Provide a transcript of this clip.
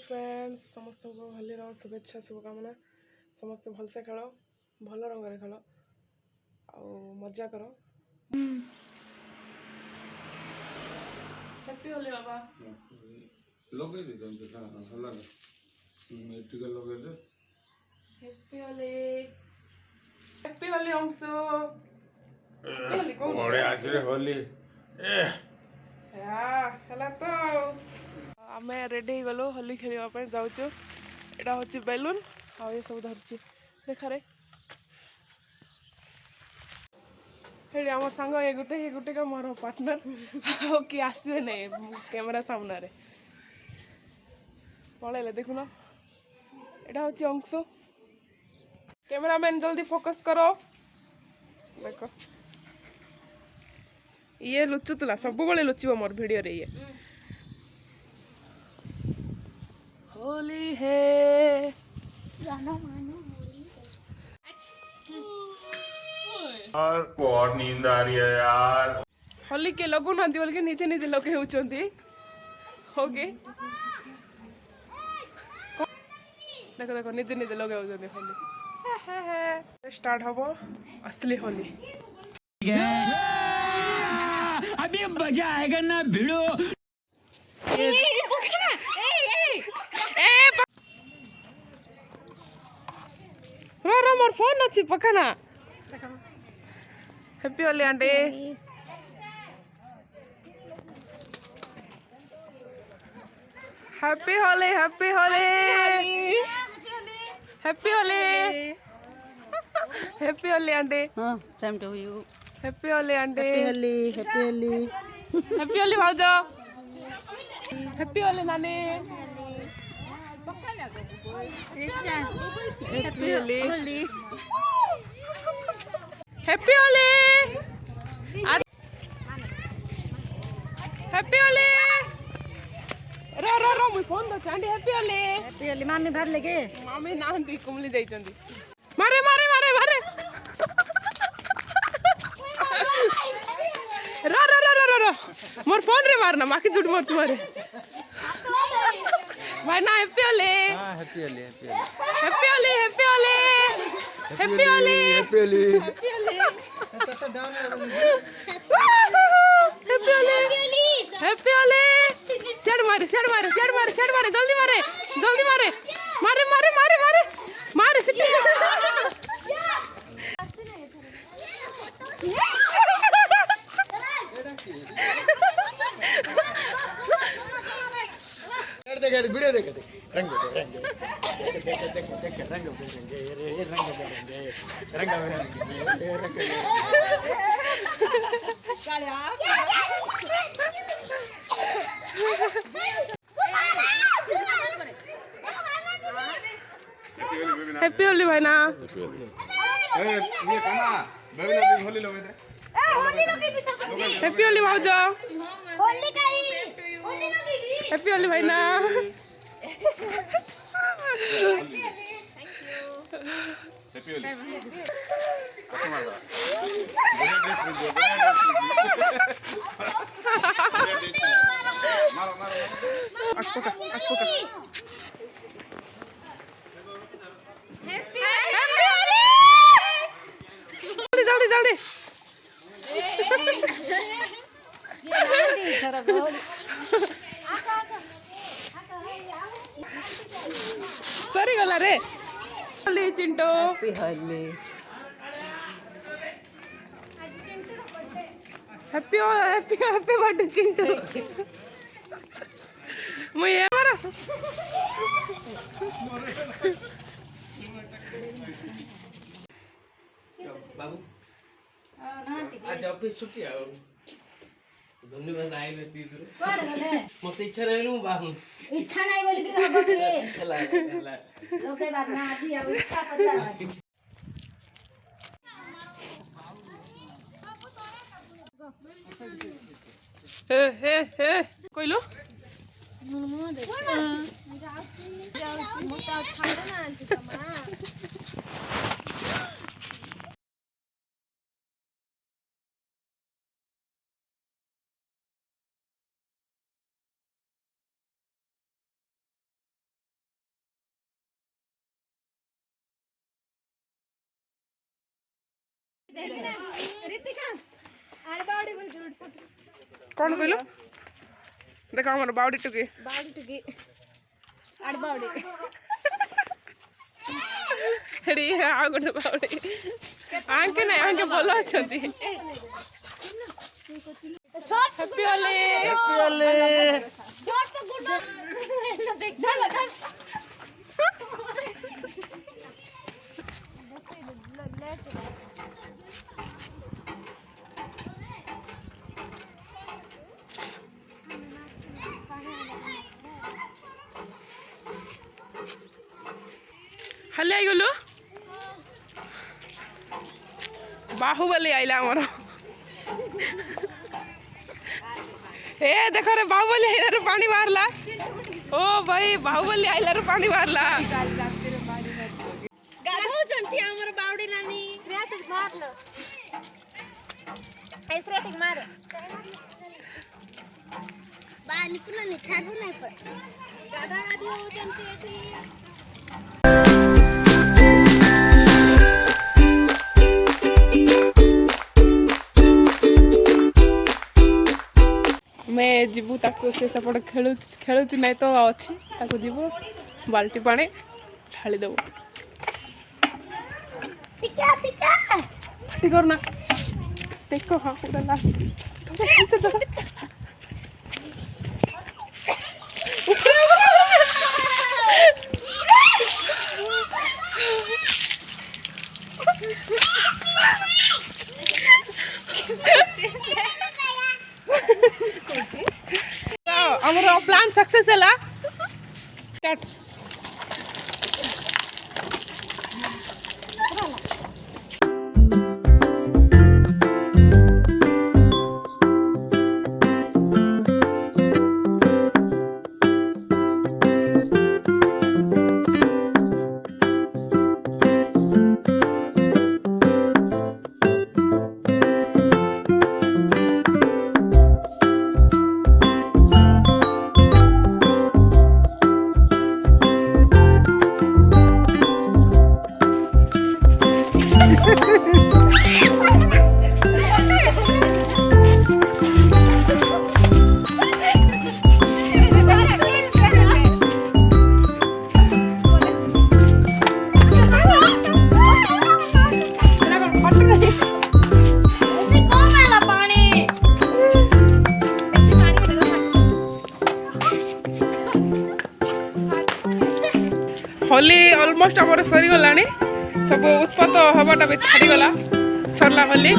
Friends समस्त को होली शुभेच्छा शुभकामना समस्त भलसे खेल भल रंग खेल आ मजा कर हैप्पी होली बाबा लगे दे हला टिका लगे दे हैप्पी होली अंशु होली को बड़े आज रे होली हला तो आमे रेडी हो गलो होली खेलिया पे जाउछु एटा होची बेलून आ ये सब धरची देखा रे हेडी हमर संग ए गुटे का मोर पार्टनर ओ की आसीबे नै कैमरा सामने रे पळेले देखु ना एटा होची अंश कैमरामैन जल्दी फोकस करो देखो ये लुचुतला सब बळे लुचिबो मोर वीडियो रे ये होली है गाना मानो यार बहुत नींद आ रही है यार होली के लगू ना बोल के नीचे नीचे लगे होचंती ओके देखो देखो नीचे नीचे लगे होचंती होली स्टार्ट हबो असली होली अभी मजा आएगा ना भिड़ो रो मोर फोन अच्छी पकाना happy Holi aunty happy Holi happy Holi happy Holi happy Holi aunty हाँ same to you happy Holi aunty happy Holi happy Holi भाउजो हैप्पी होली नानी happy Holi happy Holi happy Holi रो रो रो मुई फोन दो चांडी हैप्पी होली मामी भर लेके मामी नांदी कुमली जाइचंदी मारे मारे मारे मारे रो रो रो रो रो मोर फोन रे मारना माकी झूठ मोर तुम्हारे भाई ना हैप्पी होली हां happy Holi happy Holi happy Holi happy Holi happy Holi happy Holi happy Holi happy Holi शेड मारे शेड मारे शेड मारे शेड मारे जल्दी मारे मारे मारे मारे मारे मारे सिटी देख वीडियो देख रंग रंग देख रंग हैप्पी होली भाई ना ये कना बेबी होली लगे दे हैप्पी होली भाउजो होली हैप्पी होली भाई ना हैप्पी होली मारो मारो अटका जल्दी जल्दी सरी गला रे Holi Chintu Holi happy happy happy birthday Chintu मुझे मारा बाबू आज ऑफिस छुट्टी आओ धन्यवाद आइले तीसरे कोड गले मते इच्छा रहलु बाबू इच्छा नहीं बोली कि हबो के चला लोके बात ना आधी अब इच्छा पता हे कोइलो मोटा खाना ना आंटी कमा कौन कहल देख आम बाउडी टुकी हेडी आ गोटे बाउडी आंके ना आंके बोल अच्छा हैप्पी होली हल्ले आई गलु बाहुबली आइला हमर ए देखो रे बाहुबली आइला रे पानी मारला ओ भाई बाहुबली आइला रे पानी मारला गाधो चंती हमर बावडी नानी रेटिक मार लो ऐस रेटिक मार बानी पुना नि छाडू नाही पण गाडा गाडी हो चंती एठी मैं जीवु ताको से सपट खेलुची नहीं तो अच्छी ताको जीवु बाल्टी पानी ढाली देव करना देखो हाँ पूरा लास्ट हमारा प्लान सक्सेस है स्टार्ट होली ऑलमोस्ट आमर सरीगला सब उत्पात हवाटा भी छाड़गला सरला होली।